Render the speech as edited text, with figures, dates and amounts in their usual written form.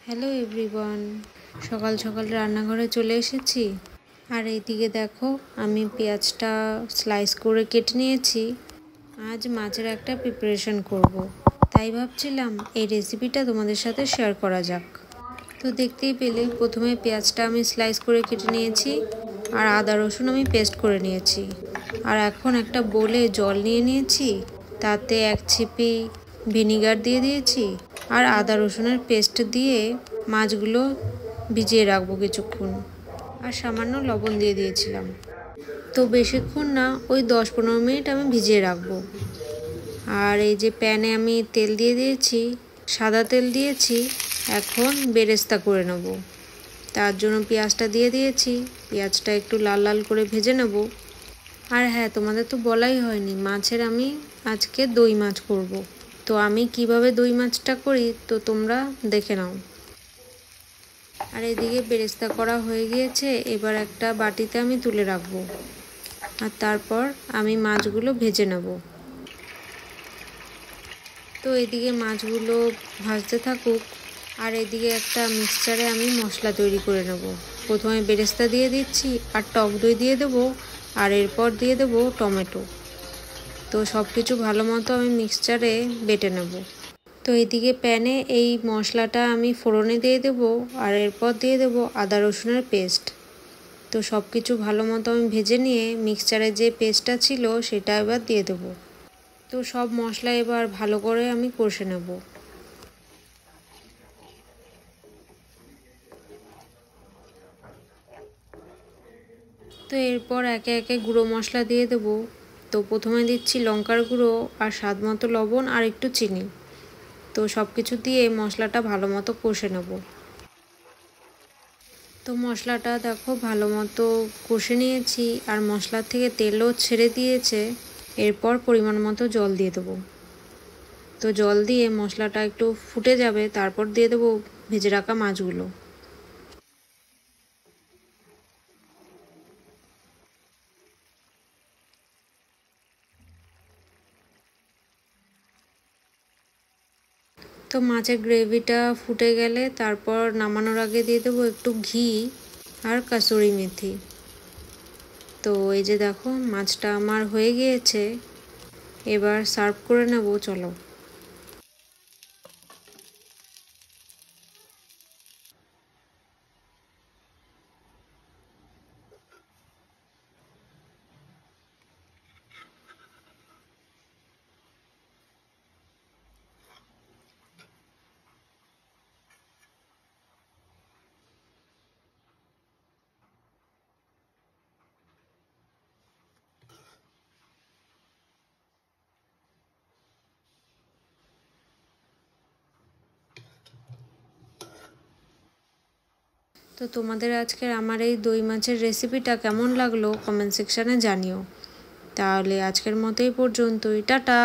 Hello everyone, সকাল সকাল রান্নাঘরে চলে এসেছি। আর এইদিকে দেখো, আমি পেঁয়াজটা স্লাইস করে কেটে নিয়েছি। আজ মাছের একটা প্রিপারেশন করব, তাই ভাবছিলাম এই রেসিপিটা তোমাদের সাথে শেয়ার করা যাক। তো দেখতেই পেলে প্রথমে পেঁয়াজটা আমি স্লাইস করে কেটে নিয়েছি, আর আদা রসুন আমি পেস্ট করে নিয়েছি। আর এখন একটা বোলে জল নিয়ে নিয়েছি, তাতে এক ছিপি ভিনিগার দিয়ে দিয়েছি, আর আদা রসুনের পেস্ট দিয়ে মাছগুলো ভিজিয়ে রাখবো কিছুক্ষণ। আর সামান্য লবণ দিয়ে দিয়েছিলাম। তো বেশিক্ষণ না, ওই 10-15 মিনিট আমি ভিজিয়ে রাখবো। আর এই যে প্যানে আমি তেল দিয়ে দিয়েছি, সাদা তেল দিয়েছি। এখন বেরেস্তা করে নেব, তার জন্য পেঁয়াজটা দিয়ে দিয়েছি। পেঁয়াজটা একটু লাল লাল করে ভেজে নেব। আর হ্যাঁ, তোমাদের তো বলাই হয়নি, মাছের আমি আজকে দই মাছ করব। তো আমি কিভাবে দই মাছটা করি তো তোমরা দেখে নাও। আর এদিকে বেরেস্তা করা হয়ে গিয়েছে, এবার একটা বাটিতে আমি তুলে রাখবো। আর তারপর আমি মাছগুলো ভেজে নেব। তো এদিকে মাছগুলো ভাজতে থাকুক, আর এদিকে একটা মিক্সচারে আমি মশলা তৈরি করে নেব। প্রথমে বেরেস্তা দিয়ে দিচ্ছি, আর টক দই দিয়ে দেবো, আর এরপর দিয়ে দেবো টমেটো। তো সব কিছু ভালো মতো আমি মিক্সচারে বেটে নেব। তো এদিকে প্যানে এই মশলাটা আমি ফোড়নে দিয়ে দেবো, আর এরপর দিয়ে দেবো আদা রসুনের পেস্ট। তো সব কিছু ভালো মতো আমি ভেজে নিয়ে মিক্সচারে যে পেস্টটা ছিল সেটা এবার দিয়ে দেবো। তো সব মশলা এবার ভালো করে আমি কষে নেব। তো এরপর একে একে গুঁড়ো মশলা দিয়ে দেবো। তো প্রথমে দিচ্ছি লঙ্কার গুঁড়ো, আর স্বাদ মতো লবণ, আর একটু চিনি। তো সব কিছু দিয়ে মশলাটা ভালো মতো কষে নেব। তো মশলাটা দেখো ভালো মতো কষে নিয়েছি, আর মশলার থেকে তেলও ছেড়ে দিয়েছে। এরপর পরিমাণ মতো জল দিয়ে দেবো। তো জল দিয়ে মশলাটা একটু ফুটে যাবে, তারপর দিয়ে দেবো ভেজে রাখা মাছগুলো। তো মাছের গ্রেভিটা ফুটে গেলে তারপর নামানোর আগে দিয়ে দেবো একটু ঘি আর কাসুরি মেথি। তো এই যে দেখো, মাছটা আমার হয়ে গিয়েছে। এবার সার্ভ করে নেব, চলো। তো তোমাদের আজকের আমার এই দই মাছের রেসিপিটা কেমন লাগলো কমেন্ট সেকশানে জানিও। তাহলে আজকের মতো এই পর্যন্তই, টাটা।